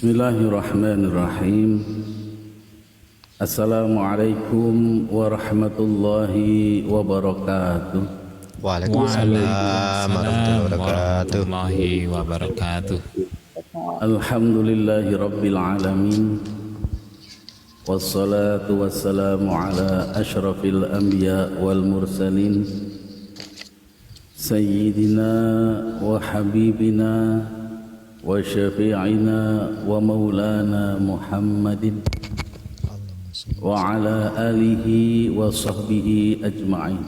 Bismillahirrahmanirrahim. Assalamualaikum warahmatullahi wabarakatuh. Waalaikumsalam warahmatullahi wabarakatuh. Alhamdulillahi rabbil alamin. Wassalatu wassalamu ala ashrafil anbiya wal mursalin Sayyidina wa habibina wa syafi'ina wa maulana Muhammadin wa ala alihi wa sahbihi ajma'in.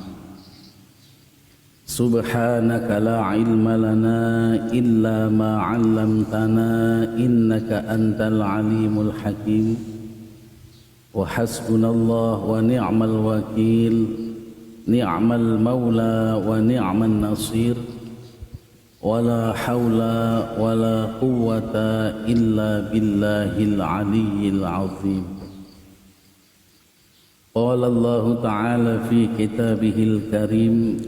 Subhanaka la ilma lana illa ma 'allamtana innaka antal alimul hakim. Wa hasbunallah wa ni'mal wakil, ni'mal maula wa ni'man nasir. Wala hawla wala quwwata illa billahil aliyyil azim. Qala Allah ta'ala fi kitabihil karim,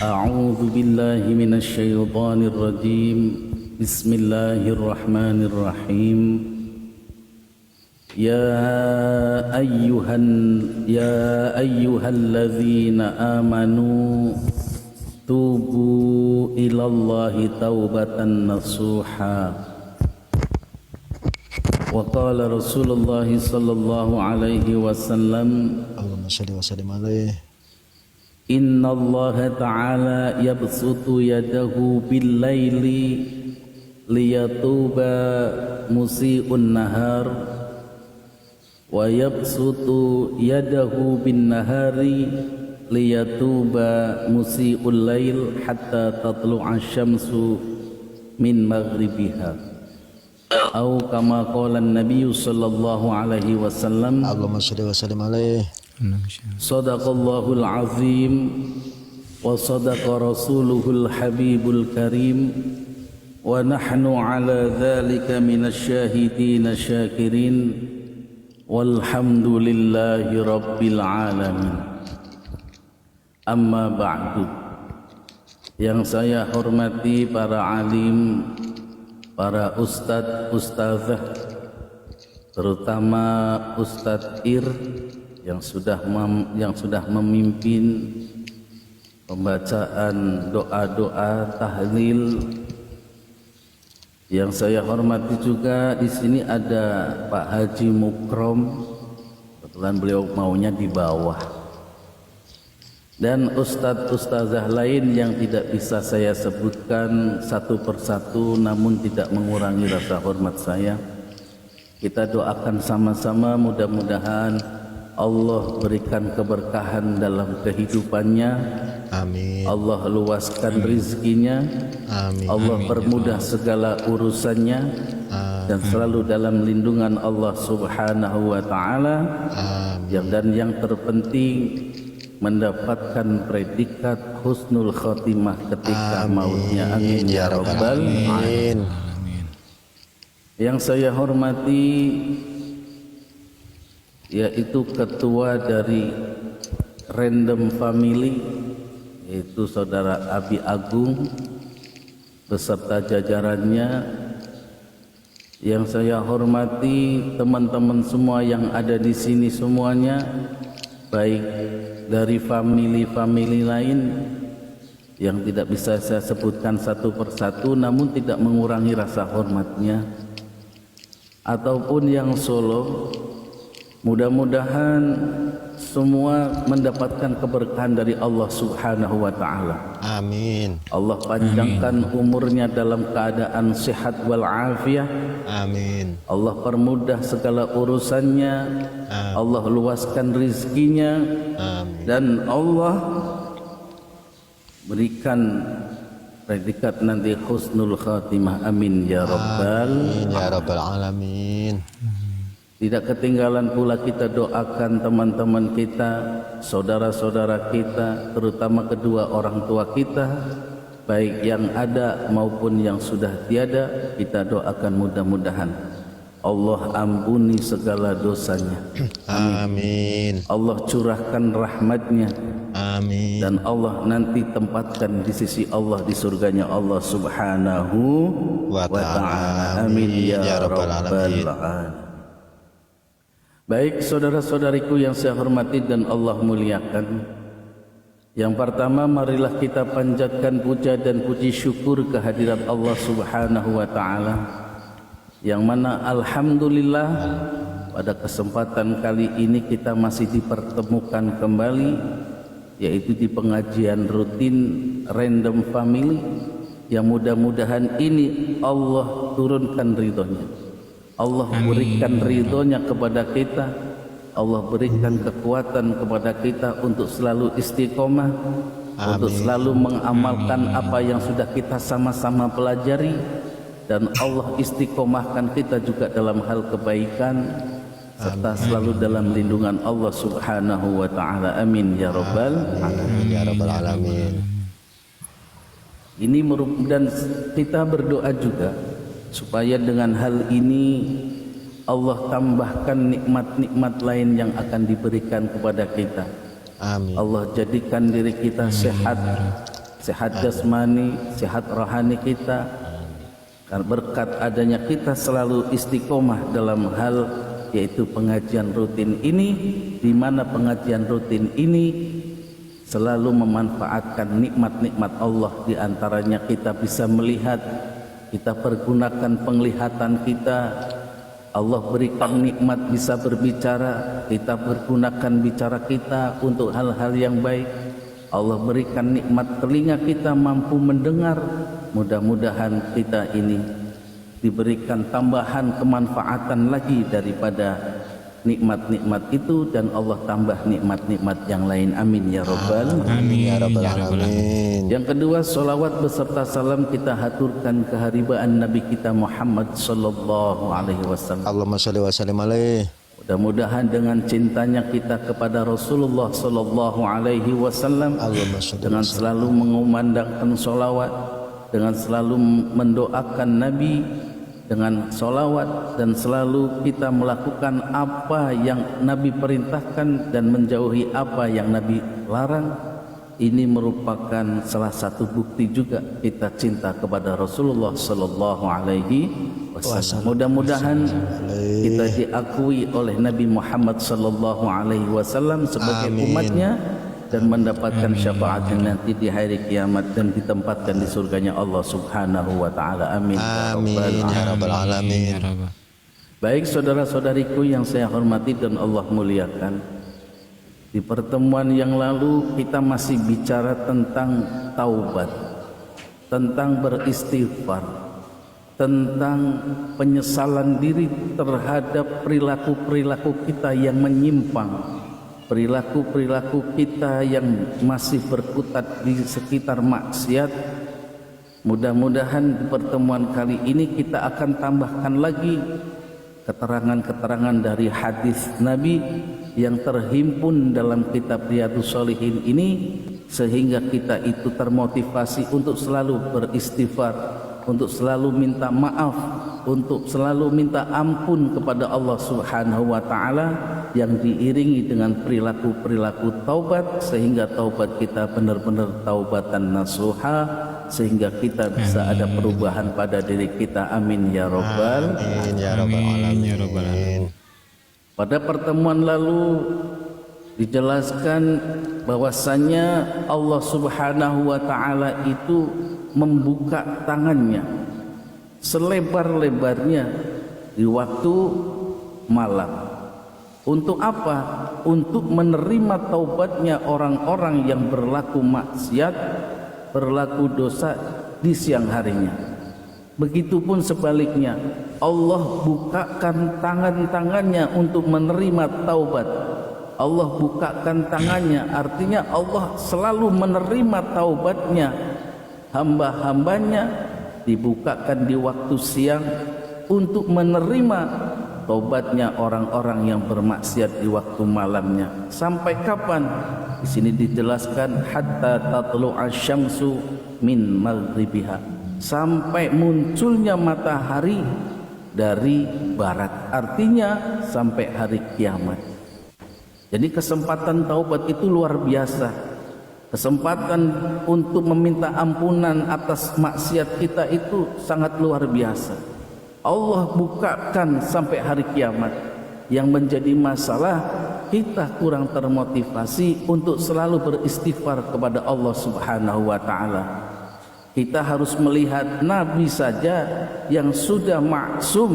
a'udzu billahi minasy syaithanir rajim. Bismillahirrahmanirrahim. Ya ayyuhalladzina amanu tubu ilallahi taubatan nasuha. Wa qala Rasulullah sallallahu alaihi wasallam, Allahumma shalli wa sallim alaihi. Inna Allah ta'ala yabsutu yadahu bil laili liyatuba musii'un nahar wa yabsutu yadahu bin nahari liyatuba musii'ul lail hatta tatlu'a syamsu min maghribiha. Atau kama qala an-nabiy sallallahu alaihi wasallam, Allahumma shalli wa sallim alaihi. Sadaqallahul azim wa sadaqa rasuluhul habibul karim wa nahnu ala dhalika minasy syahidin syakirin walhamdulillahi rabbil alamin. Amma ba'du. Yang saya hormati para alim, para ustadz, ustazah, terutama Ustadz Ir yang sudah memimpin pembacaan doa-doa tahlil. Yang saya hormati juga di sini ada Pak Haji Mukrom, kebetulan beliau maunya di bawah. Dan ustadz-ustazah lain yang tidak bisa saya sebutkan satu persatu, namun tidak mengurangi rasa hormat saya. Kita doakan sama-sama, mudah-mudahan Allah berikan keberkahan dalam kehidupannya. Amin. Allah luaskan rizkinya. Amin. Allah Amin. permudah segala urusannya. Dan selalu dalam lindungan Allah subhanahu wa ta'ala. Dan yang terpenting, mendapatkan predikat husnul khotimah ketika mautnya. Amin ya rabbal alamin. Yang saya hormati yaitu ketua dari Random Family, yaitu saudara Abi Agung beserta jajarannya. Yang saya hormati teman-teman semua yang ada di sini semuanya, baik dari family lain yang tidak bisa saya sebutkan satu persatu, namun tidak mengurangi rasa hormatnya, ataupun yang solo. Mudah-mudahan semua mendapatkan keberkahan dari Allah subhanahu wa ta'ala. Amin. Allah panjangkan umurnya dalam keadaan sehat wal afiyah. Amin. Allah permudah segala urusannya. Allah luaskan rizkinya. Amin. Dan Allah berikan predikat nanti husnul khatimah. Amin ya rabbal Amin ya rabbal alamin. Tidak ketinggalan pula kita doakan teman-teman kita, saudara-saudara kita, terutama kedua orang tua kita, baik yang ada maupun yang sudah tiada. Kita doakan mudah-mudahan Allah ampuni segala dosanya. Amin. Allah curahkan rahmatnya. Amin. Dan Allah nanti tempatkan di sisi Allah di surganya Allah Subhanahu wa ta'ala. Amin ya rabbal alamin. Baik saudara-saudariku yang saya hormati dan Allah muliakan, yang pertama marilah kita panjatkan puja dan puji syukur kehadirat Allah Subhanahu wa ta'ala, yang mana alhamdulillah pada kesempatan kali ini kita masih dipertemukan kembali, yaitu di pengajian rutin Random Family, yang mudah-mudahan ini Allah turunkan ridhonya, Allah berikan ridhonya kepada kita, Allah berikan kekuatan kepada kita untuk selalu istiqomah, untuk selalu mengamalkan apa yang sudah kita sama-sama pelajari, dan Allah istiqomahkan kita juga dalam hal kebaikan, serta selalu dalam lindungan Allah Subhanahu wa ta'ala. Amin ya rabbal alamin. Ya rabbal alamin. Ini dan kita berdoa juga supaya dengan hal ini Allah tambahkan nikmat-nikmat lain yang akan diberikan kepada kita. Amin. Allah jadikan diri kita sehat, sehat jasmani, sehat rohani kita, karena berkat adanya kita selalu istiqomah dalam hal yaitu pengajian rutin ini, di mana pengajian rutin ini selalu memanfaatkan nikmat-nikmat Allah. Di antaranya kita bisa melihat, kita pergunakan penglihatan kita, Allah berikan nikmat bisa berbicara, kita pergunakan bicara kita untuk hal-hal yang baik. Allah berikan nikmat telinga kita mampu mendengar. Mudah-mudahan kita ini diberikan tambahan kemanfaatan lagi daripada nikmat-nikmat itu, dan Allah tambah nikmat-nikmat yang lain. Amin ya rabbal Amin ya rabbal alamin. Yang kedua, salawat beserta salam kita haturkan keharibaan Nabi kita Muhammad sallallahu alaihi wasallam. Allahumma shalli wa sallim alaihi. Mudah-mudahan dengan cintanya kita kepada Rasulullah sallallahu alaihi wasallam, dengan selalu mengumandangkan salawat, dengan selalu mendoakan Nabi dengan salawat, dan selalu kita melakukan apa yang Nabi perintahkan dan menjauhi apa yang Nabi larang. Ini merupakan salah satu bukti juga kita cinta kepada Rasulullah sallallahu alaihi wasallam. Mudah-mudahan kita diakui oleh Nabi Muhammad sallallahu alaihi wasallam sebagai umatnya, dan mendapatkan syafaatnya nanti di hari kiamat, dan ditempatkan di surganya Allah Subhanahu wa ta'ala. Amin. Amin ya rabbal alamin. Baik saudara-saudariku yang saya hormati dan Allah muliakan, di pertemuan yang lalu kita masih bicara tentang taubat, tentang beristighfar, tentang penyesalan diri terhadap perilaku-perilaku kita yang menyimpang, perilaku-perilaku kita yang masih berkutat di sekitar maksiat. Mudah-mudahan di pertemuan kali ini kita akan tambahkan lagi keterangan-keterangan dari hadis Nabi yang terhimpun dalam kitab Riyadhus Shalihin ini, sehingga kita itu termotivasi untuk selalu beristighfar, untuk selalu minta maaf, untuk selalu minta ampun kepada Allah Subhanahu wa ta'ala, yang diiringi dengan perilaku-perilaku taubat, sehingga taubat kita benar-benar taubatan nasuha, sehingga kita bisa ada perubahan pada diri kita. Amin ya rabbal Amin ya rabbal alamin. Pada pertemuan lalu dijelaskan bahwasanya Allah Subhanahu wa ta'ala itu membuka tangannya selebar-lebarnya di waktu malam. Untuk apa? Untuk menerima taubatnya orang-orang yang berlaku maksiat, berlaku dosa di siang harinya. Begitupun sebaliknya, Allah bukakan tangan-tangannya untuk menerima taubat. Allah bukakan tangannya, artinya Allah selalu menerima taubatnya hamba-hambanya, dibukakan di waktu siang untuk menerima taubatnya orang-orang yang bermaksiat di waktu malamnya. Sampai kapan? Di sini dijelaskan hatta tatlu'a syamsu min maghribiha, sampai munculnya matahari dari barat, artinya sampai hari kiamat. Jadi kesempatan taubat itu luar biasa. Kesempatan untuk meminta ampunan atas maksiat kita itu sangat luar biasa. Allah bukakan sampai hari kiamat. Yang menjadi masalah, kita kurang termotivasi untuk selalu beristighfar kepada Allah Subhanahu wa taala. Kita harus melihat Nabi saja yang sudah maksum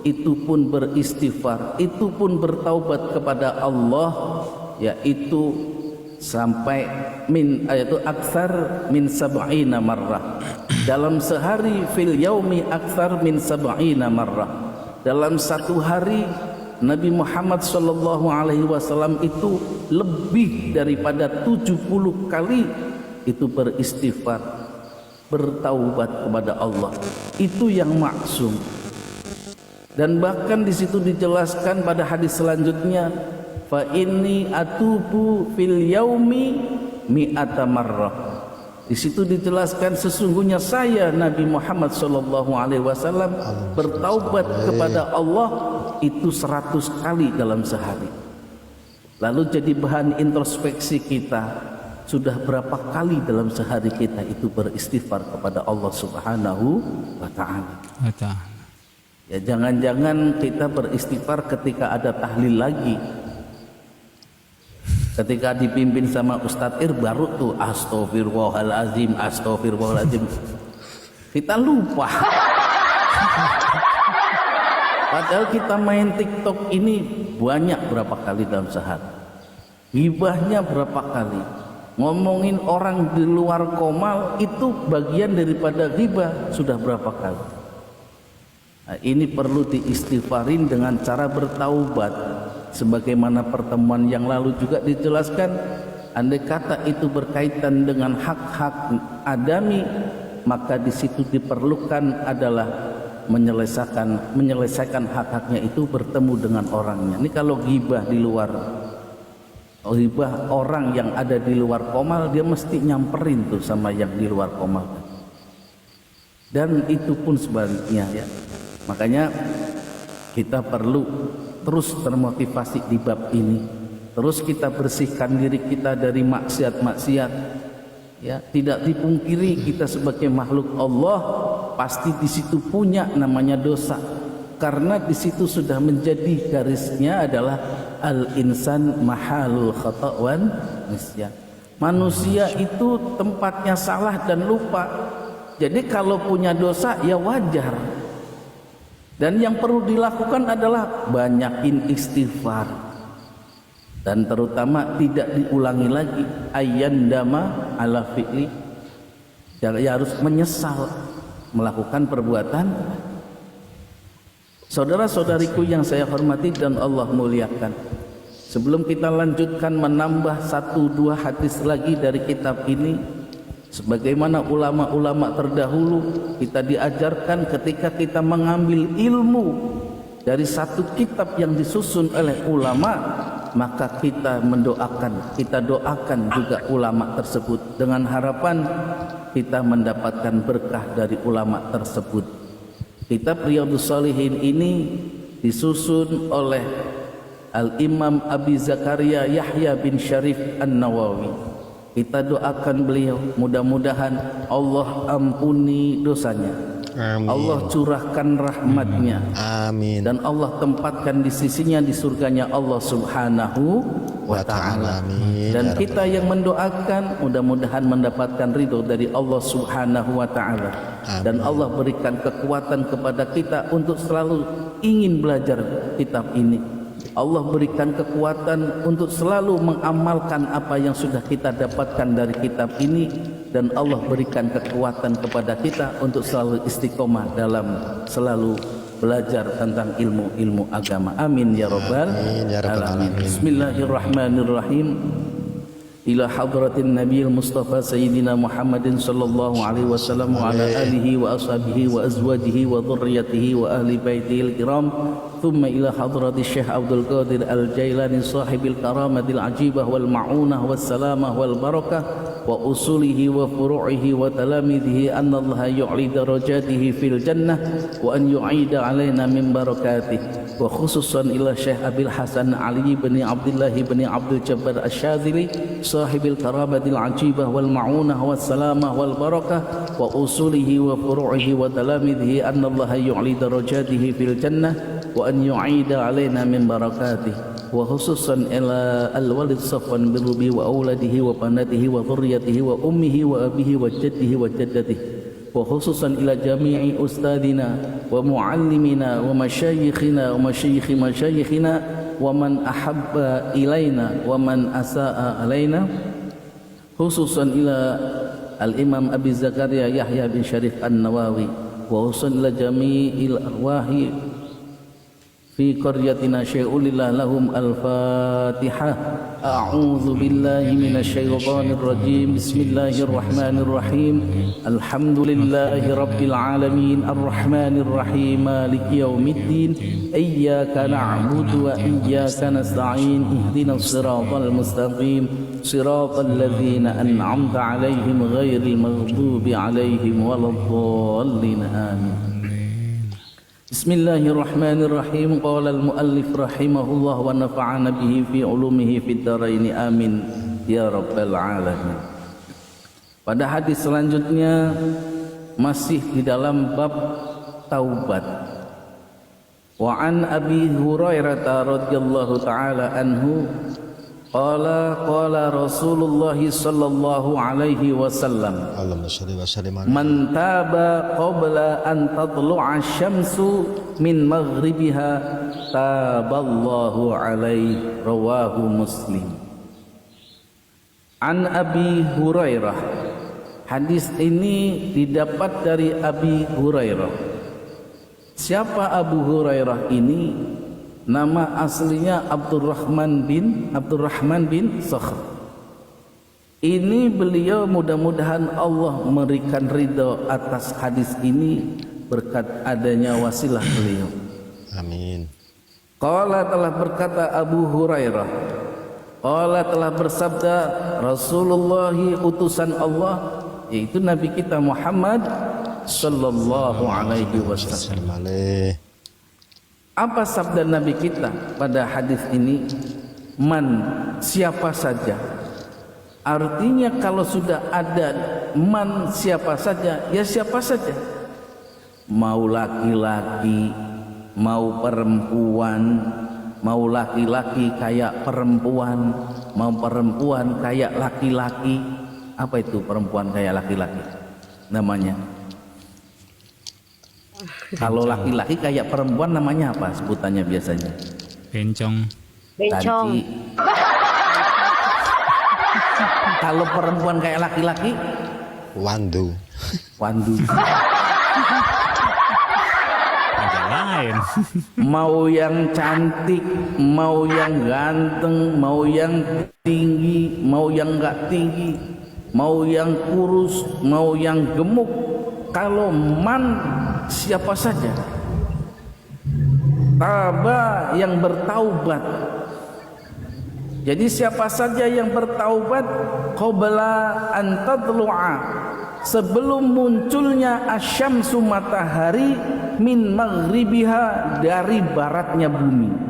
itu pun beristighfar, itu pun bertaubat kepada Allah, yaitu sampai yaitu aktsar min sab'ina marrah. Dalam sehari fil yaumi aktsar min sab'ina marrah. Dalam satu hari Nabi Muhammad sallallahu alaihi wasallam itu lebih daripada 70 kali itu beristighfar, bertaubat kepada Allah. Itu yang maksum. Dan bahkan di situ dijelaskan pada hadis selanjutnya, fa inni atubu fil yaumi mi'ata marrah. Di situ dijelaskan sesungguhnya saya Nabi Muhammad sallallahu alaihi wasallam bertaubat kepada Allah itu 100 kali dalam sehari. Lalu jadi bahan introspeksi kita, sudah berapa kali dalam sehari kita itu beristighfar kepada Allah Subhanahu wa taala. Ya jangan-jangan kita beristighfar ketika ada tahlil lagi. Ketika dipimpin sama Ustadz baru tuh astagfirullahalazim, astagfirullahalazim. Kita lupa. Padahal kita main TikTok ini banyak berapa kali dalam sehari. Ghibahnya berapa kali. Ngomongin orang di luar komal itu bagian daripada ghibah sudah berapa kali. Nah, ini perlu diistighfarin dengan cara bertaubat. Sebagaimana pertemuan yang lalu juga dijelaskan, andai kata itu berkaitan dengan hak-hak adami, maka di situ diperlukan adalah menyelesaikan hak-haknya itu bertemu dengan orangnya. Ini kalau ghibah di luar, ghibah orang yang ada di luar komal, dia mesti nyamperin tuh sama yang di luar komal. Dan itu pun sebaliknya ya. Makanya kita perlu terus termotivasi di bab ini. Terus kita bersihkan diri kita dari maksiat-maksiat. Ya, tidak dipungkiri kita sebagai makhluk Allah pasti di situ punya namanya dosa. Karena di situ sudah menjadi garisnya adalah al-insan mahalul khata' wan nisyan. Manusia itu tempatnya salah dan lupa. Jadi kalau punya dosa ya wajar. Dan yang perlu dilakukan adalah banyakin istighfar. Dan terutama tidak diulangi lagi ayyandama ala fi'li. Jadi harus menyesal melakukan perbuatan. Saudara-saudariku yang saya hormati dan Allah muliakan, sebelum kita lanjutkan menambah 1-2 hadis lagi dari kitab ini, sebagaimana ulama-ulama terdahulu kita diajarkan ketika kita mengambil ilmu dari satu kitab yang disusun oleh ulama, maka kita doakan juga ulama tersebut dengan harapan kita mendapatkan berkah dari ulama tersebut. Kitab Riyadhus Shalihin ini disusun oleh Al-Imam Abi Zakaria Yahya bin Syarif An-Nawawi. Kita doakan beliau, mudah-mudahan Allah ampuni dosanya. Amin. Allah curahkan rahmatnya. Amin. Dan Allah tempatkan di sisinya di surganya Allah Subhanahu wa ta'ala. Dan kita yang mendoakan mudah-mudahan mendapatkan ridho dari Allah Subhanahu wa ta'ala. Dan Allah berikan kekuatan kepada kita untuk selalu ingin belajar kitab ini. Allah berikan kekuatan untuk selalu mengamalkan apa yang sudah kita dapatkan dari kitab ini, dan Allah berikan kekuatan kepada kita untuk selalu istiqomah dalam selalu belajar tentang ilmu-ilmu agama. Amin ya rabbal alamin. Bismillahirrahmanirrahim. Ila hadratin Nabiyil Mustafa Sayyidina Muhammadin sallallahu alaihi wasallam wa ala alihi wa ashabihi wa azwajihi wa dhurriyyatihi wa ahli baitihil kiram. Thumma ila hadrati Syekh Abdul Qadir Al-Jailani sahibil karamatil ajibah wal ma'unah was salamah wal barakah wa usulihi wa furu'ihi wa talamidhihi anna Allah yu'li darajatihi fil jannah wa an yu'ida alaina min barakatih. Wa khususan ila Syekh Abil Hasan Ali bin Abdullah bin Abdul Jabbar Asy-Syadzili sahibil karabatil ajibah wal ma'unah was salamah wal barakah wa usulihi wa furu'ihi wa talamidhi anna Allah yu'li darajatihi fil jannah wa an yu'ida alaina min barakatihi wa khususan ila al-walid safwan birubi wa auladihi wa banatihi wa dhurriyyatihi wa ummihi wa abihi wa jaddihi wa jaddatihi wa khususan ila jami'i ustadina wa muallimina wa masyayikhina wa masyayikhi masyayikhina wa man ahabba ilaina wa man asa'a alaina khususan ila al-imam Abi Zakaria Yahya bin Syarif An-Nawawi wa khususan ila jami'il arwahi في قريتنا شيء لله لهم الفاتحة أعوذ بالله من الشيطان الرجيم بسم الله الرحمن الرحيم الحمد لله رب العالمين الرحمن الرحيم مالك يوم الدين إياك نعبد وإياك نستعين اهدنا الصراط المستقيم صراط الذين أنعمت عليهم غير المغضوب عليهم ولا الضالين آمين Bismillahirrahmanirrahim. Qala al-muallif rahimahullah wa nafa'ana bihi fi ulumihi fid dharain amin ya rabbal alamin. Pada hadis selanjutnya masih di dalam bab taubat. Wa an Abi Hurairah radhiyallahu taala anhu qala Rasulullah sallallahu alaihi wasallam Allahumma shalli wa sallim ala man taba qabla an tatlu'a syamsu min maghribiha taballahu alaihi rawahu Muslim. An Abi Hurairah, hadis ini didapat dari Abi Hurairah. Siapa Abu Hurairah ini? Nama aslinya Abdurrahman bin Sakhr. Ini beliau, mudah-mudahan Allah memberikan ridho atas hadis ini berkat adanya wasilah beliau. Amin. Qala, telah berkata Abu Hurairah, qala, telah bersabda Rasulullah utusan Allah, yaitu Nabi kita Muhammad sallallahu alaihi wasallam. Apa sabda Nabi kita pada hadis ini? Man, siapa saja. Artinya kalau sudah ada man, siapa saja, ya siapa saja. Mau laki-laki, mau perempuan, mau laki-laki kayak perempuan, mau perempuan kayak laki-laki. Apa itu perempuan kayak laki-laki? Namanya. Kalau laki-laki kayak perempuan namanya apa sebutannya biasanya? Bencong. Tanci. Kalau perempuan kayak laki-laki? Wandu. Wandu. Ada lain. Mau yang cantik, mau yang ganteng, mau yang tinggi, mau yang enggak tinggi, mau yang kurus, mau yang gemuk. Kalau man, siapa saja. Taba, yang bertaubat. Jadi siapa saja yang bertaubat qabla an tadlu'a, sebelum munculnya asyamsu, matahari, min maghribiha, dari baratnya bumi.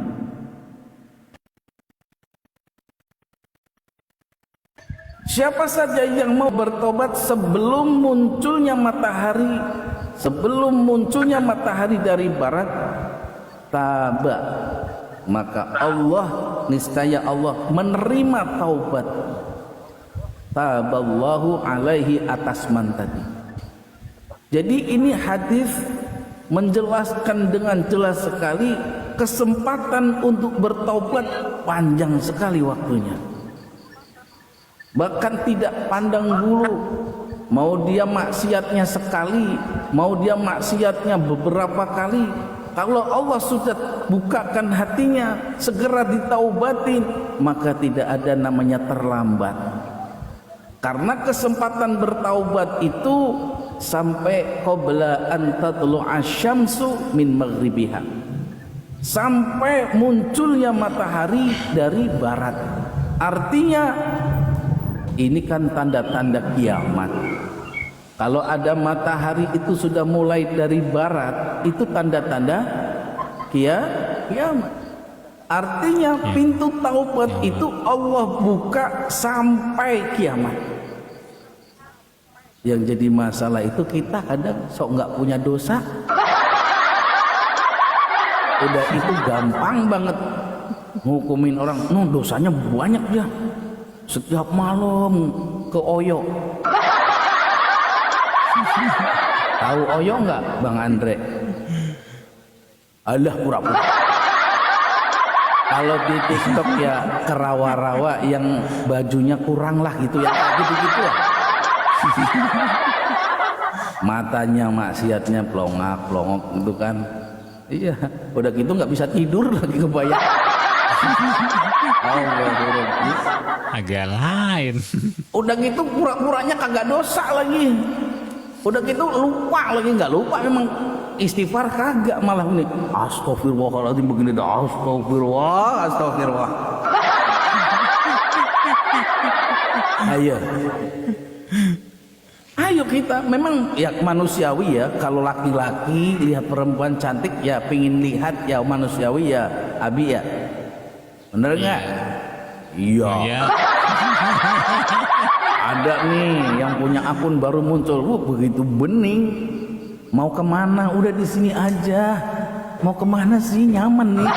Siapa saja yang mau bertobat sebelum munculnya matahari, sebelum munculnya matahari dari barat, taba, maka Allah, niscaya Allah menerima taubat. Taballahu alaihi, atas man tadi. Jadi ini hadis menjelaskan dengan jelas sekali kesempatan untuk bertaubat panjang sekali waktunya. Bahkan tidak pandang bulu, mau dia maksiatnya sekali, mau dia maksiatnya beberapa kali. Kalau Allah sudah bukakan hatinya, segera ditaubatin, maka tidak ada namanya terlambat. Karena kesempatan bertaubat itu sampai qabla an tatlu'a syamsu min maghribiha, sampai munculnya matahari dari barat. Artinya ini kan tanda-tanda kiamat. Kalau ada matahari itu sudah mulai dari barat, itu tanda-tanda kiamat. Artinya pintu taubat itu Allah buka sampai kiamat. Yang jadi masalah itu kita kadang sok nggak punya dosa. Udah itu gampang banget ngukumin orang. Dosanya banyak dia. Setiap malam ke Oyo. Tahu Oyo nggak, Bang Andre? Alah pura-pura. Kalau di TikTok ya kerawa-rawa yang bajunya kurang lah gitu ya, gitu-gitu lah. Matanya maksiatnya pelongak-pelongok gitu kan. Iya, udah gitu nggak bisa tidur lagi kebayang. Agak lain. Udah gitu pura-puranya kagak dosa lagi. Udah gitu lupa lagi, nggak lupa memang istighfar kagak, malah ini astagfirullahaladzim begini dah, astagfirullah. Ayo kita memang ya manusiawi ya, kalau laki-laki lihat perempuan cantik ya pingin lihat ya manusiawi ya, Abi ya, bener nggak? Iya. Ada nih yang punya akun baru muncul, begitu bening. Mau kemana? Udah di sini aja. Mau kemana sih? Nyaman nih.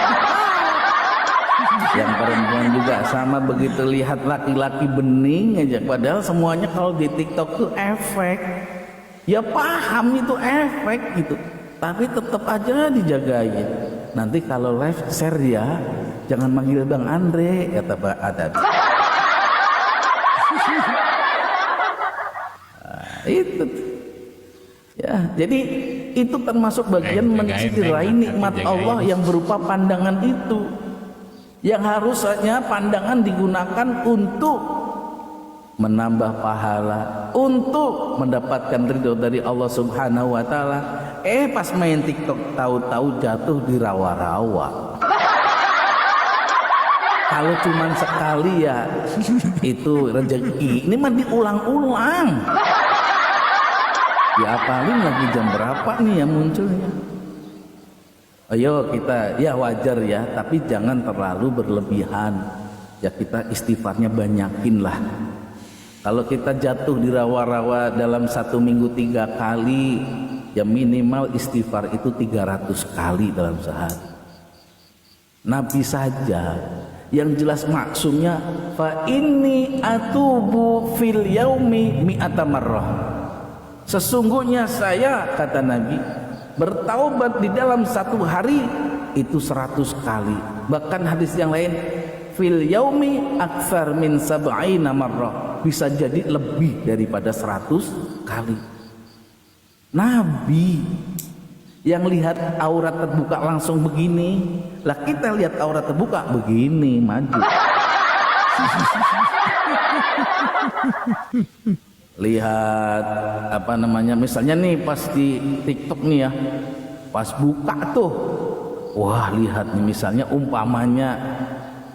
Yang perempuan juga sama, begitu lihat laki-laki bening aja. Padahal semuanya kalau di TikTok tuh efek. Ya paham itu efek gitu. Tapi tetap aja dijagain. Nanti kalau live share ya, jangan manggil Bang Andre, kata Pak Adab. Itu ya, jadi itu termasuk bagian menciderai nikmat Allah yang berupa pandangan itu, yang harusnya pandangan digunakan untuk menambah pahala, untuk mendapatkan ridho dari Allah Subhanahu wa Ta'ala. Pas main TikTok tahu-tahu jatuh di rawa-rawa. Kalau cuman sekali ya itu rezeki, ini mah diulang-ulang. Diapalin lagi jam berapa nih yang munculnya. Ayo kita ya wajar ya, tapi jangan terlalu berlebihan. Ya kita istighfarnya banyakin lah. Kalau kita jatuh di rawa-rawa dalam 1 minggu 3 kali, ya minimal istighfar itu 300 kali dalam sehari. Nabi saja yang jelas maksumnya fa inni atubu fil yaumi mi'ata marrah. Sesungguhnya saya, kata Nabi, bertaubat di dalam 1 hari itu 100 kali. Bahkan hadis yang lain, fil yaumi aktsar min sab'ina marrah, bisa jadi lebih daripada 100 kali. Nabi yang lihat aurat terbuka langsung begini, lah kita lihat aurat terbuka begini, maju. Lihat apa namanya, misalnya nih pas di TikTok nih ya, pas buka tuh, wah lihat nih misalnya umpamanya,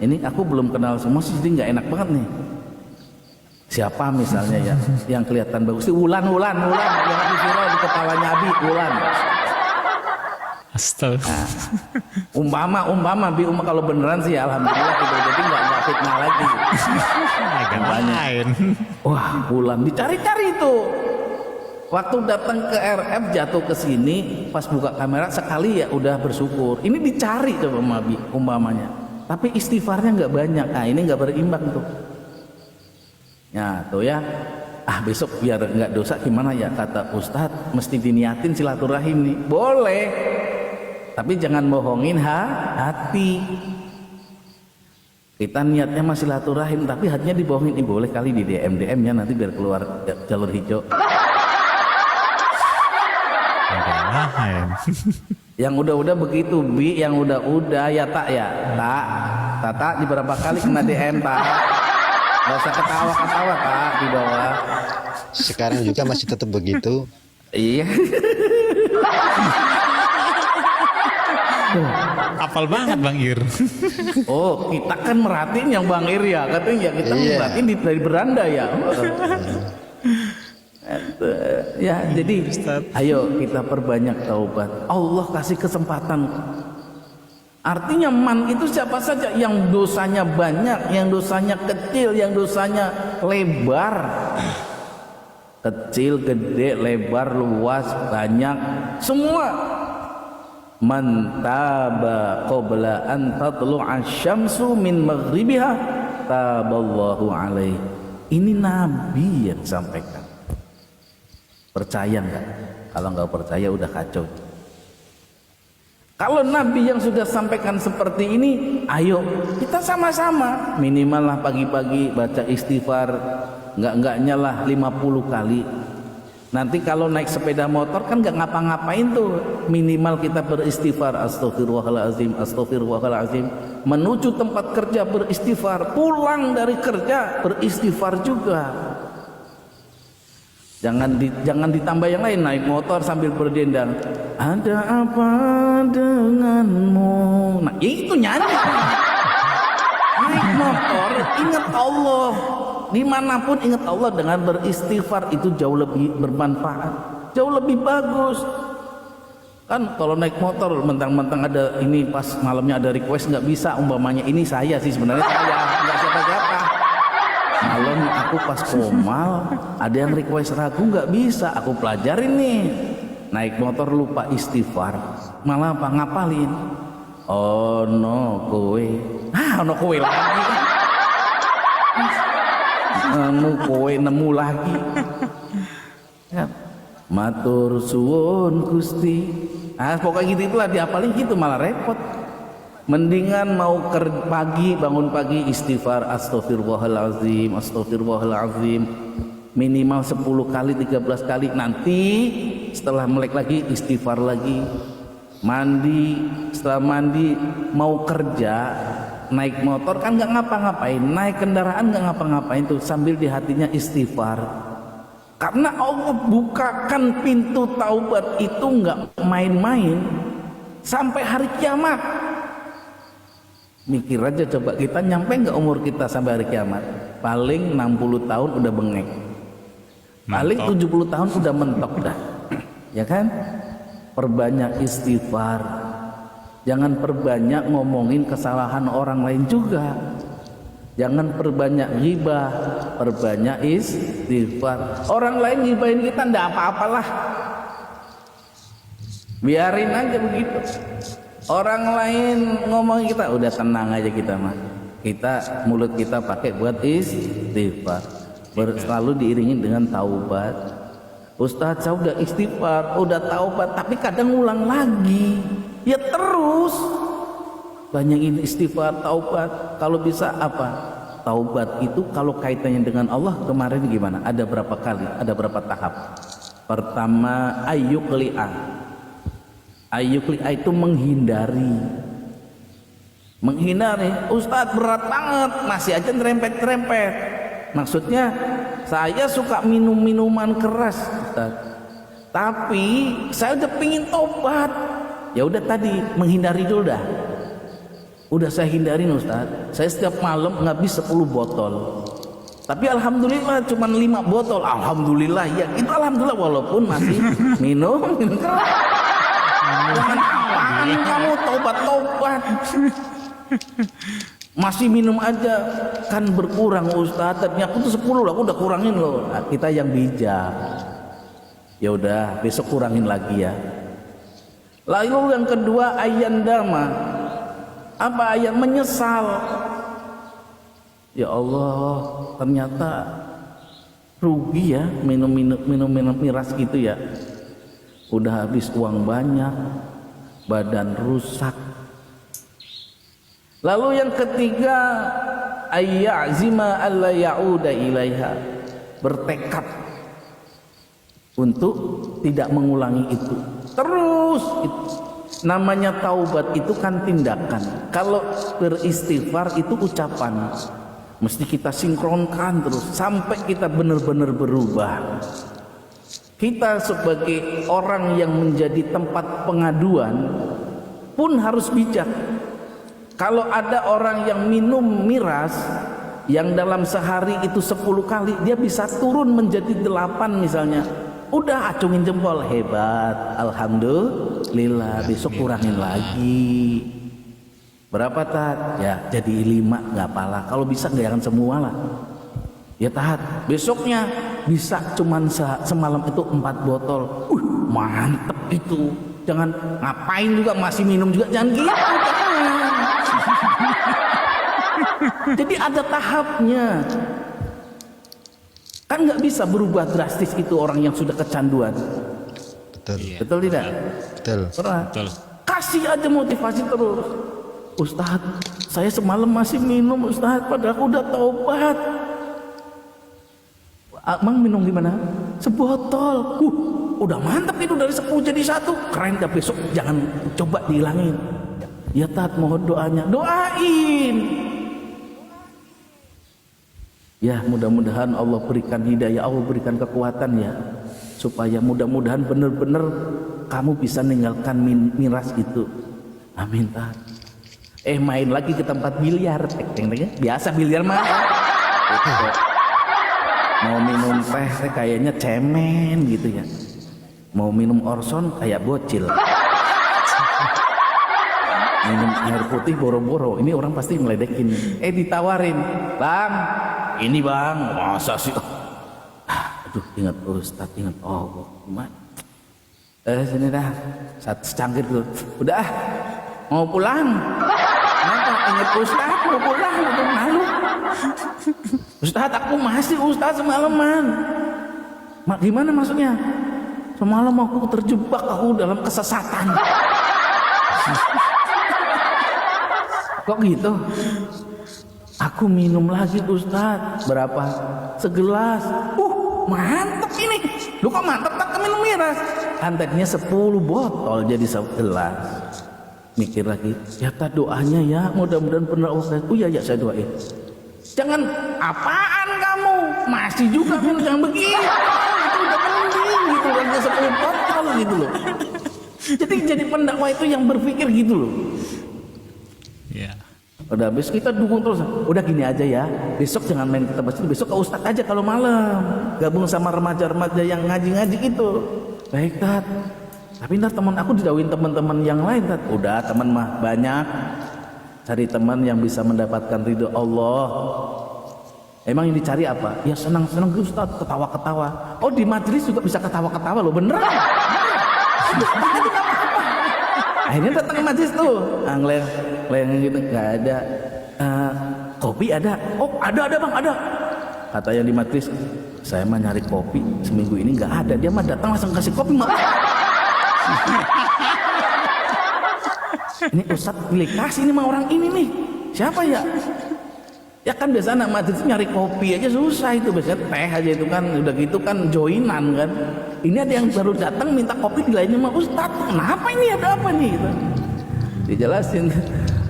ini aku belum kenal semua sih, jadi nggak enak banget nih. Siapa misalnya ya yang kelihatan bagus sih, Wulan yang lagi viral di kepalanya Abi, Wulan. Astaga. Umpama kalau beneran sih alhamdulillah gitu, jadi nggak fitnah lagi. Agak lain. Wah, Wulan dicari-cari tuh. Waktu datang ke RF jatuh ke sini, pas buka kamera sekali ya udah bersyukur. Ini dicari coba umpamanya. Tapi istighfarnya nggak banyak. Nah, ini nggak berimbang tuh. Ya, tuh ya. Besok biar nggak dosa gimana ya, kata Ustadz, mesti diniatin silaturahim nih. Boleh. Tapi jangan bohongin hati. Kita niatnya masih silaturahim, tapi hatinya dibohongin. Boleh kali di DM ya, nanti biar keluar jalur hijau. Yang udah begitu, Bi, yang udah ya tak ya. Tak di berapa kali kena DM tak. Gak usah ketawa tak di bawah. Sekarang juga masih tetap begitu. Iya. Apal banget Bang Ir. Oh, kita kan merhatiin yang Bang Ir ya, katanya ya kita merhatiin dari beranda ya. Ya, jadi ayo kita perbanyak taubat. Allah kasih kesempatan. Artinya man itu siapa saja yang dosanya banyak, yang dosanya kecil, yang dosanya lebar. Kecil, gede, lebar, luas, banyak, semua. Man taba qabla an tatlu'a syamsu min maghribiha taballahu alaihi. Ini Nabi yang sampaikan. Percaya enggak? Kalau enggak percaya udah kacau. Kalau Nabi yang sudah sampaikan seperti ini, ayo kita sama-sama minimal lah pagi-pagi baca istighfar, enggaknya lah 50 kali. Nanti kalau naik sepeda motor kan enggak ngapa-ngapain tuh, minimal kita beristighfar, astagfirullahalazim, astagfirullahalazim. Menuju tempat kerja beristighfar, pulang dari kerja beristighfar juga. Jangan ditambah yang lain, naik motor sambil berdendang, ada apa denganmu. Nah itu nyanyi. Naik motor ingat Allah, dimanapun ingat Allah, dengan beristighfar itu jauh lebih bermanfaat, jauh lebih bagus. Kan kalau naik motor mentang-mentang ada ini pas malamnya ada request nggak bisa, umpamanya ini saya sih sebenarnya saya nggak siapa-siapa. Malam aku pas komal ada yang request ragu nggak bisa, aku pelajarin nih. Naik motor lupa istighfar, malah apa ngapalin. Oh no kowe, no kowe lagi. Kowe nemu lagi. Ya. Matur suwun Gusti. Pokoknya gitu itulah diapalin gitu malah repot. Mendingan mau pagi bangun pagi istighfar astagfirullahalazim, astagfirullahalazim minimal 10 kali 13 kali. Nanti setelah melek lagi istighfar lagi. Mandi, setelah mandi mau kerja naik motor kan nggak ngapa-ngapain, naik kendaraan nggak ngapa-ngapain tuh, sambil di hatinya istighfar. Karena Allah bukakan pintu taubat itu nggak main-main sampai hari kiamat. Mikir aja coba, kita nyampe nggak umur kita sampai hari kiamat? Paling 60 tahun udah bengek, paling 70 tahun udah mentok dah. Ya kan? Perbanyak istighfar, jangan perbanyak ngomongin kesalahan orang lain juga. Jangan perbanyak ghibah, perbanyak istighfar. Orang lain ghibahin kita ndak apa-apalah, biarin aja begitu. Orang lain ngomong kita udah tenang aja kita mah. Kita mulut kita pakai buat istighfar, selalu diiringi dengan taubat. Ustaz saya udah istighfar, udah taubat, tapi kadang ulang lagi. Ya terus banyakin istighfar, taubat. Kalau bisa apa? Taubat itu kalau kaitannya dengan Allah kemarin gimana? Ada berapa kali? Ada berapa tahap? Pertama ayyukli'a. Ayyukli'a itu menghindari. Menghindari. Ustadz berat banget, masih aja nerempet-nerempet. Maksudnya saya suka minum minuman keras, Ustadz. Tapi saya udah pingin tobat. Ya udah tadi menghindari dulu dah. Udah saya hindarin Ustaz. Saya setiap malam ngabis 10 botol. Tapi alhamdulillah cuma 5 botol. Alhamdulillah ya. Itu alhamdulillah walaupun masih minum keras. Jangan apaan kamu tobat-tobat. Masih minum aja kan berkurang Ustaz. Tadinya aku tuh 10 loh, aku udah kurangin loh. Nah, kita yang bijak. Ya udah besok kurangin lagi ya. Lalu yang kedua ayandama. Apa ayat menyesal? Ya Allah, ternyata rugi ya minum miras gitu ya. Udah habis uang banyak, badan rusak. Lalu yang ketiga ayyazima alla ya'uda ilaiha. Bertekad untuk tidak mengulangi itu. Terus itu. Namanya taubat itu kan tindakan. Kalau beristighfar itu ucapan. Mesti kita sinkronkan terus sampai kita benar-benar berubah. Kita sebagai orang yang menjadi tempat pengaduan pun harus bijak. Kalau ada orang yang minum miras yang dalam sehari itu 10 kali, dia bisa turun menjadi 8 misalnya. Udah acungin jempol, hebat, alhamdulillah. Besok kurangin lagi. Berapa tat? Ya jadi 5 nggak pala. Kalau bisa jangan semua lah. Ya taat. Besoknya bisa cuman semalam itu 4 botol. Mantep itu. Jangan ngapain juga masih minum juga, jangan gitu. Jangan. Jadi ada tahapnya. Kan nggak bisa berubah drastis itu orang yang sudah kecanduan. Betul. Iya. Betul tidak? Betul. Pernah? Betul. Kasih aja motivasi terus. Ustaz, saya semalam masih minum Ustaz, padahal aku udah taubat. Mang minum gimana? Sebotol. Udah mantap itu dari 10 jadi 1. Keren dah, besok jangan coba dihilangin. Ya tat, mohon doanya. Doain. Ya mudah-mudahan Allah berikan hidayah, Allah berikan kekuatan ya. Supaya mudah-mudahan benar-benar kamu bisa meninggalkan miras itu. Amin tat. Main lagi ke tempat biliar. Biasa biliar mah. Mau minum teh kayaknya cemen gitu ya. Mau minum orson kayak bocil. Minum air putih boro-boro. Ini orang pasti ngeledekin. Ditawarin, bang, ini bang, masa sih? Aduh, ingat Ustaz, ingat Allah. Gimana? Sini dah, secangkir dulu. Udah, mau pulang. Kenapa? Ingat Ustaz, mau pulang, udah malu. Ustaz, aku masih Ustaz semalaman. Gimana maksudnya? Semalam aku terjebak, aku dalam kesesatan. Kok gitu? Aku minum lagi Ustaz. Berapa? Segelas. Mantep ini. Lu kok mantep tak minum miras? Anteknya 10 botol jadi segelas. Mikir lagi, ya tak doanya ya, mudah-mudahan benar Allah. Ya saya doain. Jangan apaan kamu? Masih juga minum yang begini. Itu udah mending gitu kan 10 botol gitu loh. Jadi pendakwah itu yang berpikir gitu loh. Iya. Udah habis kita dukung terus. Udah gini aja ya. Besok jangan main ke masjid, besok ke ustadz aja kalau malam. Gabung sama remaja-remaja yang ngaji-ngaji itu. Baik tat. Tapi ntar teman aku didauin teman-teman yang lain tat. Udah teman mah banyak. Cari teman yang bisa mendapatkan ridho Allah. Emang yang dicari apa? Ya senang-senang ustadz, ketawa-ketawa. Oh di majelis juga bisa ketawa-ketawa loh, beneran. Akhirnya datang ke majelis tuh, ngeleng gitu, nggak ada. Kopi ada? Oh ada bang, ada. Kata yang di majelis, saya mah nyari kopi seminggu ini nggak ada. Dia mah datang langsung kasih kopi mah. Ini Ustadz pilih kasih ini mah orang ini nih. Siapa ya? Ya kan biasa anak majelis nyari kopi aja susah itu, biasanya teh aja itu kan, udah gitu kan joinan kan. Ini ada yang baru datang minta kopi di lainnya mah Ustadz, kenapa ini, ada apa nih gitu. Dijelasin,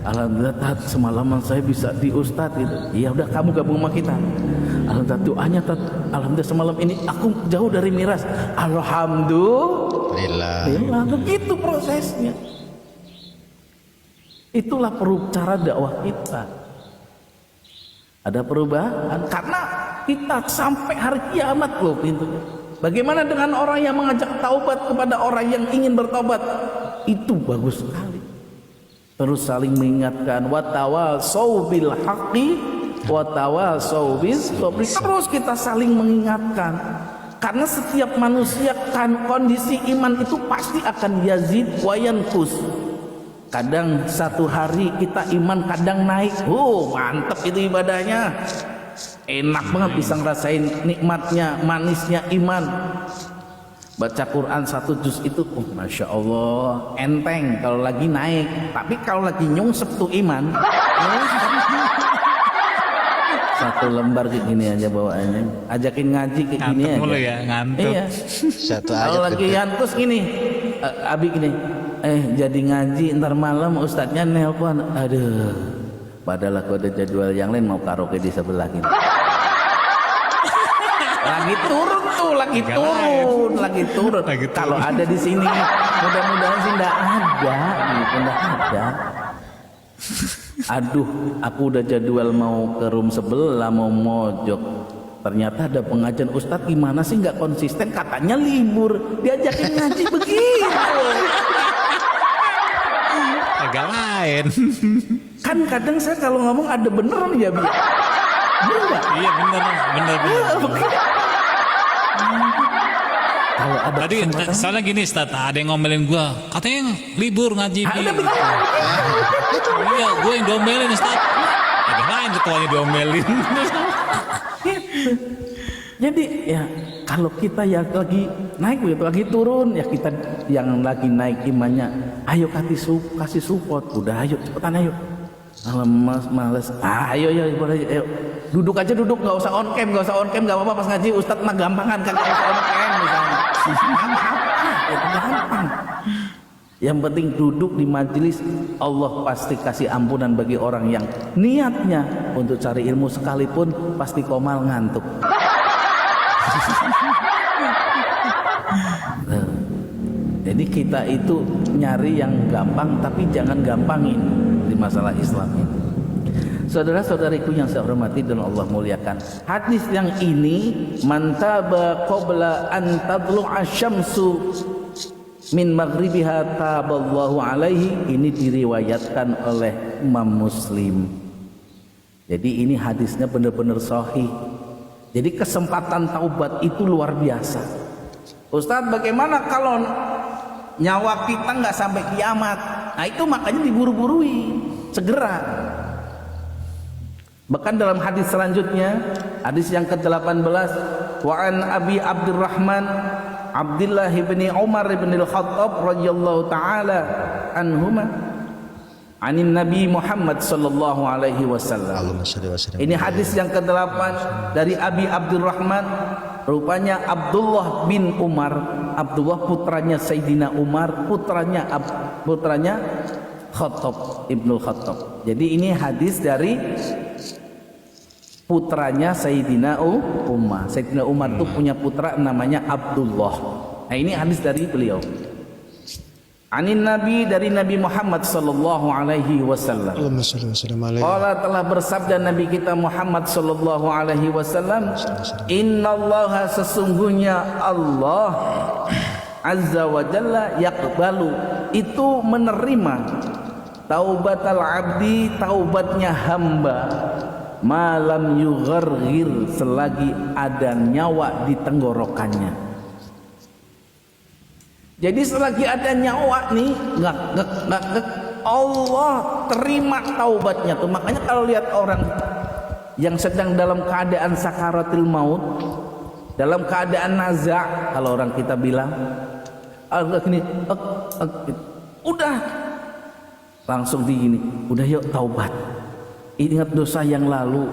alhamdulillah tat semalaman saya bisa di Ustadz gitu. Iya udah kamu gabung sama kita. Alhamdulillah doanya tat, alhamdulillah semalam ini aku jauh dari miras. Alhamdulillah. Begitu prosesnya. Itulah cara dakwah kita. Ada perubahan karena kita sampai hari kiamat loh pintunya. Bagaimana dengan orang yang mengajak taubat kepada orang yang ingin bertobat? Itu bagus sekali. Terus saling mengingatkan, watawasau bil haqqi watawasau bis sabri. Terus kita saling mengingatkan. Karena setiap manusia kan kondisi iman itu pasti akan yazid wa yanqus. Kadang satu hari kita iman kadang naik. Mantep itu ibadahnya. Enak banget bisa ngerasain nikmatnya, manisnya iman. Baca Quran 1 juz itu, Masya Allah, enteng kalau lagi naik. Tapi kalau lagi nyungsep tuh iman, satu lembar kayak gini aja bawaannya. Ajakin ngaji kayak gini aja. Mulu ya, ngantuk. Iya. Satu Kalau ayat lagi ngantuk gini, Abi gini, jadi ngaji ntar malam ustadznya nelpon. Aduh, padahal aku ada jadwal yang lain mau karaoke di sebelah gini. Lagi turun tuh, lagi turun. Kalau ada di sini, mudah-mudahan sih nggak ada, gitu, nggak ada. Aduh, aku udah jadwal mau ke room sebelah, mau mojok. Ternyata ada pengajian ustadz, gimana sih nggak konsisten? Katanya libur, diajakin ngaji begitu. Agak lain. Kan kadang saya kalau ngomong ada beneran ya, Bi. Bener nggak? Iya bener. Kalau ada Tadi soalnya gini Ustaz, ada yang ngomelin gua, katanya libur ngaji di. Iya, gua yang diomelin Ustaz. Ada lain ketuanya diomelin. gitu. Jadi ya kalau kita yang lagi naik gitu, lagi turun ya kita yang lagi naik imannya, ayo kasih support, udah ayo cepetan ayo. Males, ayo duduk aja duduk, nggak usah on cam nggak apa-apa pas ngaji Ustadz mah gampangan kan nggak usah on cam misalnya. Itu gampang. Yang penting duduk di majelis, Allah pasti kasih ampunan bagi orang yang niatnya untuk cari ilmu sekalipun pasti komal ngantuk. Jadi kita itu nyari yang gampang tapi jangan gampangin di masalah Islam ini. Saudara-saudariku yang saya hormati dan Allah muliakan, hadis yang ini mantaba qabla an tadlu'a syamsu min maghribiha taballahu alaihi, ini diriwayatkan oleh Imam Muslim. Jadi ini hadisnya benar-benar sahih. Jadi kesempatan taubat itu luar biasa. Ustadz, bagaimana kalau nyawa kita nggak sampai kiamat? Nah itu makanya diburu-burui segera. Bahkan dalam hadis selanjutnya, hadis yang ke-18, wa an Abi Abdurrahman Abdullah bin Umar bin Al-Khattab radhiyallahu taala anhuma anin Nabi Muhammad sallallahu alaihi wasallam. Ini hadis yang ke-8 dari Abi Abdurrahman, rupanya Abdullah bin Umar, Abdullah putranya Sayyidina Umar, putranya Khattab, Ibnu Khattab. Jadi ini hadis dari putranya Sayyidina Umar. Sayyidina Umar itu punya putra namanya Abdullah. Nah ini hadis dari beliau. Anin Nabi, dari Nabi Muhammad sallallahu alaihi wasallam. Allah telah bersabda Nabi kita Muhammad sallallahu alaihi wasallam, innallaha, sesungguhnya Allah azza wa jalla yaqbalu, itu menerima taubatal abdi, taubatnya hamba, malam yugharghir, selagi ada nyawa di tenggorokannya. Jadi selagi ada nyawa nih, nggak Allah terima taubatnya tuh. Makanya kalau lihat orang yang sedang dalam keadaan sakaratil maut, dalam keadaan naza', kalau orang kita bilang, gini, udah langsung digini, udah yuk taubat, ingat dosa yang lalu,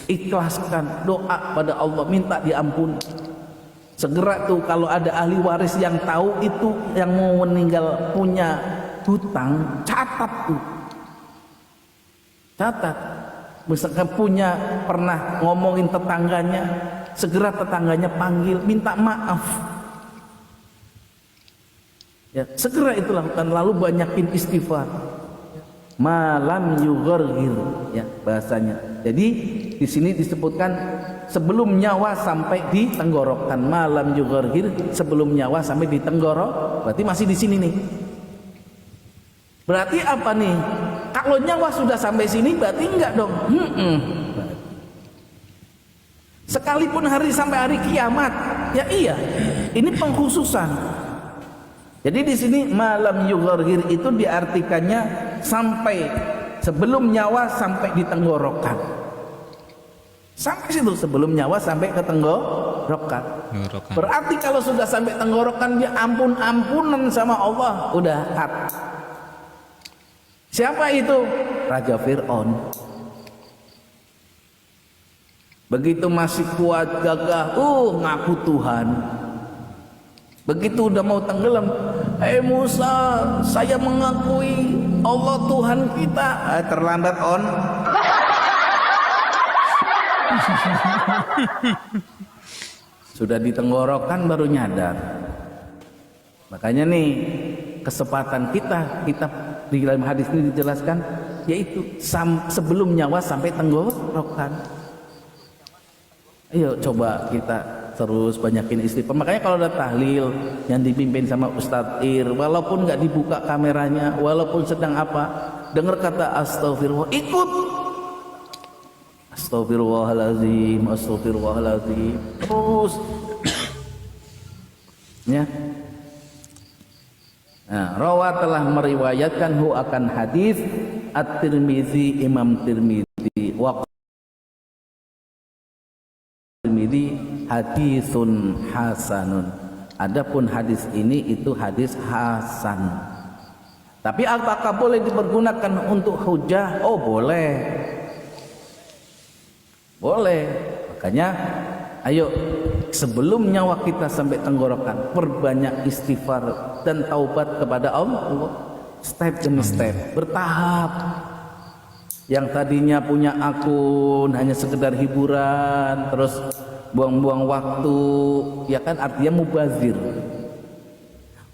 ikhlaskan, doa pada Allah, minta diampuni. Segera tuh kalau ada ahli waris yang tahu itu yang mau meninggal punya hutang, catat tuh, catat. Misalkan punya pernah ngomongin tetangganya, segera tetangganya panggil, minta maaf. Ya, segera itu lakukan, lalu banyakin istighfar. Malam yugharghir, ya bahasanya. Jadi di sini disebutkan sebelum nyawa sampai di tenggorokan. Malam yugharghir, sebelum nyawa sampai di tenggorok, berarti masih di sini nih. Berarti apa nih? Kalau nyawa sudah sampai sini berarti enggak dong. Sekalipun hari sampai hari kiamat, ya iya. Ini pengkhususan. Jadi di sini malam yugharghir itu diartikannya sampai sebelum nyawa sampai di tenggorokan. Sampai situ, sebelum nyawa sampai ke tenggorokan. Berarti kalau sudah sampai tenggorokan dia ampunan sama Allah, udah hat. Siapa itu? Raja Fir'aun. Begitu masih kuat gagah, ngaku Tuhan. Begitu udah mau tenggelam, Musa, saya mengakui Allah Tuhan kita. Terlambat on. Sudah ditenggorokan baru nyadar. Makanya nih kesempatan kita di dalam hadis ini dijelaskan, yaitu sebelum nyawa sampai tenggorokan. Ayo coba kita terus banyakin istighfar. Makanya kalau ada tahlil yang dipimpin sama Ustadz Ir, walaupun nggak dibuka kameranya, walaupun sedang apa, dengar kata astagfirullah, ikut. Astagfirullahaladzim, astagfirullahaladzim. Terus. Ya. Nah, rawa telah meriwayatkan hu akan hadis At-Tirmizi, Imam Tirmizi wa Tirmizi hadisun hasanun. Adapun hadis ini itu hadis hasan. Tapi apakah boleh dipergunakan untuk hujah? Oh, boleh. Boleh. Makanya ayo sebelum nyawa kita sampai tenggorokan, perbanyak istighfar dan taubat kepada Allah. Step demi step, bertahap. Yang tadinya punya akun hanya sekedar hiburan, terus buang-buang waktu, ya kan, artinya mubazir.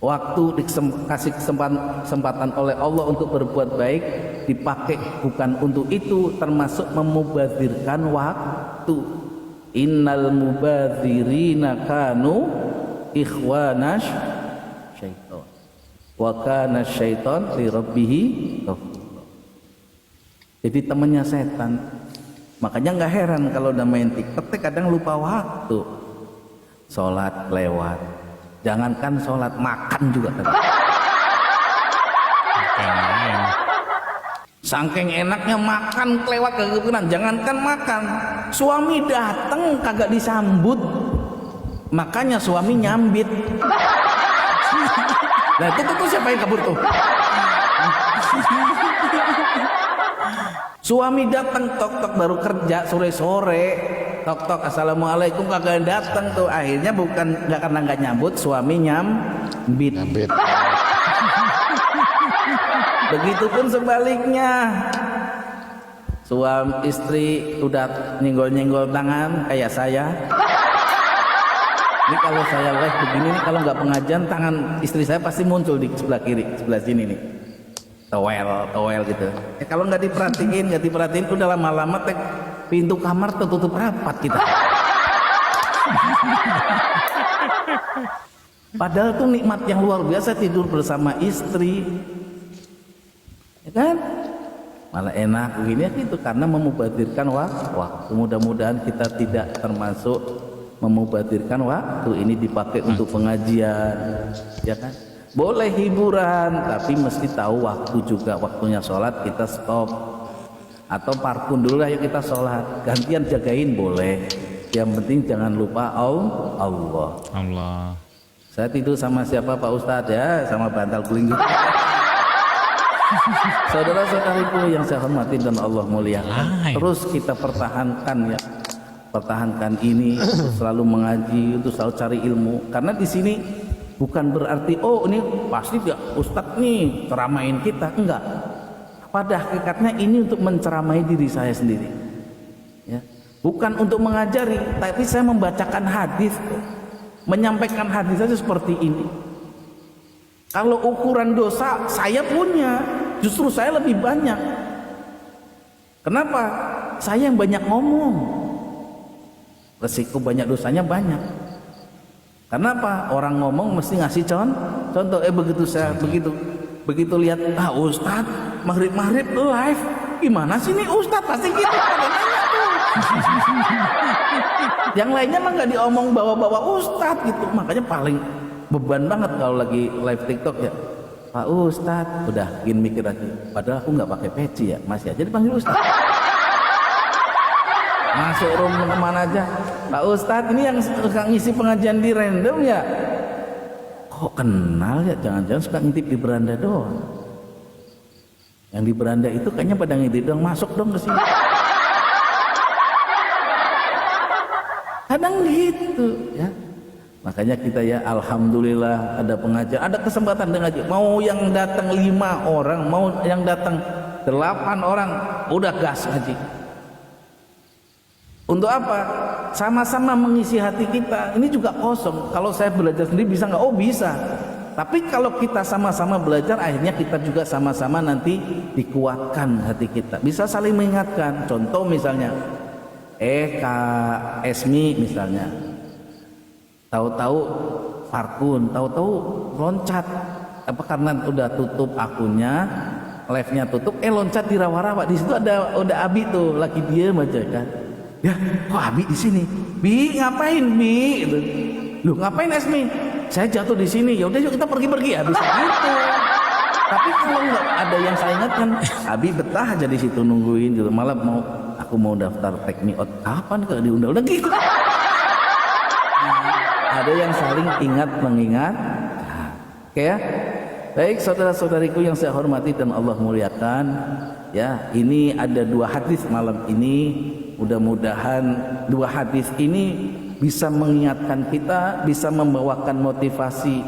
Waktu dikasih kesempatan oleh Allah untuk berbuat baik, dipakai bukan untuk itu, termasuk memubazirkan waktu. Innal mubazirina kanu ikhwanash syaitan wa kana syaitan li rabbih kafura. Jadi temannya setan. Makanya nggak heran kalau udah main TikTok kadang lupa waktu. Sholat lewat. Jangankan sholat, makan juga kan. Saking enaknya makan kelewat kegebunan. Jangankan makan, suami datang kagak disambut. Makanya suami nyambit. Nah itu siapa yang kabur tuh? Suami datang tok-tok baru kerja sore-sore, tok-tok assalamualaikum kagak datang tuh. Akhirnya bukan nggak karena nggak nyambut, suami nyambit. Begitupun sebaliknya, suami istri udah nyenggol-nyenggol tangan kayak saya. Ini kalau saya live begini nih, kalau nggak pengajian tangan istri saya pasti muncul di sebelah kiri, sebelah sini nih. Towel gitu. Kalau nggak diperhatiin, udah lama-lama pintu kamar tertutup rapat kita. Padahal tuh nikmat yang luar biasa tidur bersama istri, ya kan? Malah enak begini ya gitu, karena memubadirkan waktu. Mudah-mudahan kita tidak termasuk memubadirkan waktu. Ini dipakai untuk pengajian, ya kan? Boleh hiburan, tapi mesti tahu waktu juga. Waktunya sholat kita stop. Atau parkun dulu lah, yuk kita sholat. Gantian jagain boleh. Yang penting jangan lupa Allah. Saya tidur sama siapa Pak Ustadz ya? Sama bantal guling. Saudara-saudariku yang saya hormati dan Allah muliakan. Terus kita pertahankan ya. Pertahankan ini, selalu mengaji, untuk selalu cari ilmu. Karena di sini bukan berarti oh ini pasti dia Ustadz nih ceramain kita, enggak. Pada hakikatnya ini untuk menceramai diri saya sendiri, ya. Bukan untuk mengajari, tapi saya membacakan hadis, menyampaikan hadis saja seperti ini. Kalau ukuran dosa saya punya, justru saya lebih banyak. Kenapa? Saya yang banyak ngomong, resiko banyak dosanya banyak. Kenapa? Orang ngomong mesti ngasih contoh. Begitu saya begitu lihat Ustadz maghrib live, gimana sih nih Ustadz, pasti gitu. Yang lainnya mah nggak diomong bawa-bawa Ustadz gitu. Makanya paling beban banget kalau lagi live TikTok ya. Pak Ustadz, udah gini mikir lagi. Padahal aku nggak pakai peci ya, masih aja dipanggil Ustadz. Masuk room kemana aja, Pak Ustadz ini yang suka ngisi pengajian di random ya? Kok kenal ya? Jangan-jangan suka ngintip di beranda doang. Yang di beranda itu kayaknya pada ngintip doang, masuk dong ke sini. Kadang gitu ya. Makanya kita ya alhamdulillah ada pengajian, ada kesempatan ngaji. Mau yang datang 5 orang, mau yang datang 8 orang, udah gas ngaji. Untuk apa? Sama-sama mengisi hati kita. Ini juga kosong. Kalau saya belajar sendiri bisa nggak? Oh bisa. Tapi kalau kita sama-sama belajar, akhirnya kita juga sama-sama nanti dikuatkan hati kita. Bisa saling mengingatkan. Contoh misalnya, Kak Esmi misalnya, tahu-tahu parkun, tahu-tahu loncat. Apa karena udah tutup akunnya, live-nya tutup, loncat di rawa-rawa. Di situ ada Abi tuh lagi diem aja kan. Ya, kok Abi di sini? Bi, ngapain Bi? Gitu. Loh, ngapain Esmi? Saya jatuh di sini. Ya udah yuk kita pergi-pergi. Habis gitu. Tapi kalau nggak ada yang saya ingatkan, Abi betah aja di situ nungguin gitu. Malah aku mau daftar take me out. Kapan kok diundang? Udah gitu. Ada yang saling ingat mengingat. Oke ya. Baik saudara-saudariku yang saya hormati dan Allah muliakan, ya, ini ada 2 hadis malam ini. Mudah-mudahan 2 hadis ini bisa mengingatkan kita, bisa membawakan motivasi,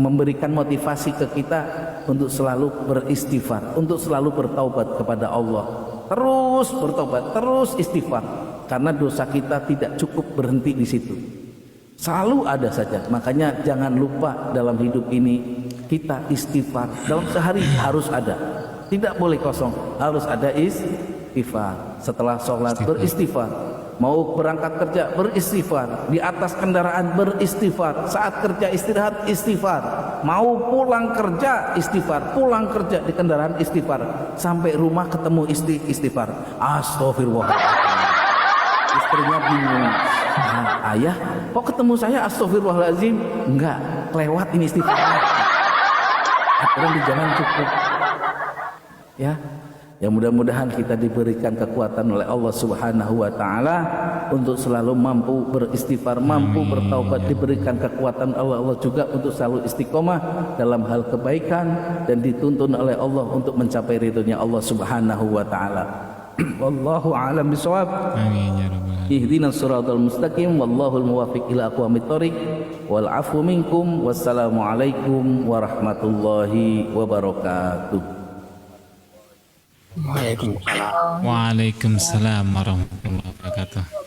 memberikan motivasi ke kita untuk selalu beristighfar, untuk selalu bertaubat kepada Allah. Terus bertobat, terus istighfar, karena dosa kita tidak cukup berhenti di situ. Selalu ada saja. Makanya jangan lupa dalam hidup ini kita istighfar. Dalam sehari harus ada. Tidak boleh kosong. Harus ada istighfar. Setelah sholat beristighfar. Mau berangkat kerja beristighfar. Di atas kendaraan beristighfar. Saat kerja istirahat istighfar. Mau pulang kerja istighfar. Pulang kerja di kendaraan istighfar. Sampai rumah ketemu istighfar. Astagfirullahaladzim. Istrinya bingung. Nah, ayah, kok ketemu saya astagfirullahaladzim? Enggak, lewat ini istighfar. Aturan di jalan cukup. Ya, ya mudah-mudahan kita diberikan kekuatan oleh Allah Subhanahu wa taala untuk selalu mampu beristighfar, mampu bertaubat, diberikan kekuatan Allah juga untuk selalu istiqomah dalam hal kebaikan dan dituntun oleh Allah untuk mencapai ridhonya Allah Subhanahu wa taala. Wallahu a'lam bishawab. Amin ya rabbal alamin. Ihdinas siratal mustaqim wallahul muwaffiq ila aqwamit thoriq wal afu minkum wassalamu alaikum warahmatullahi wabarakatuh. Waalaikumsalam. Waalaikumsalam warahmatullahi wabarakatuh.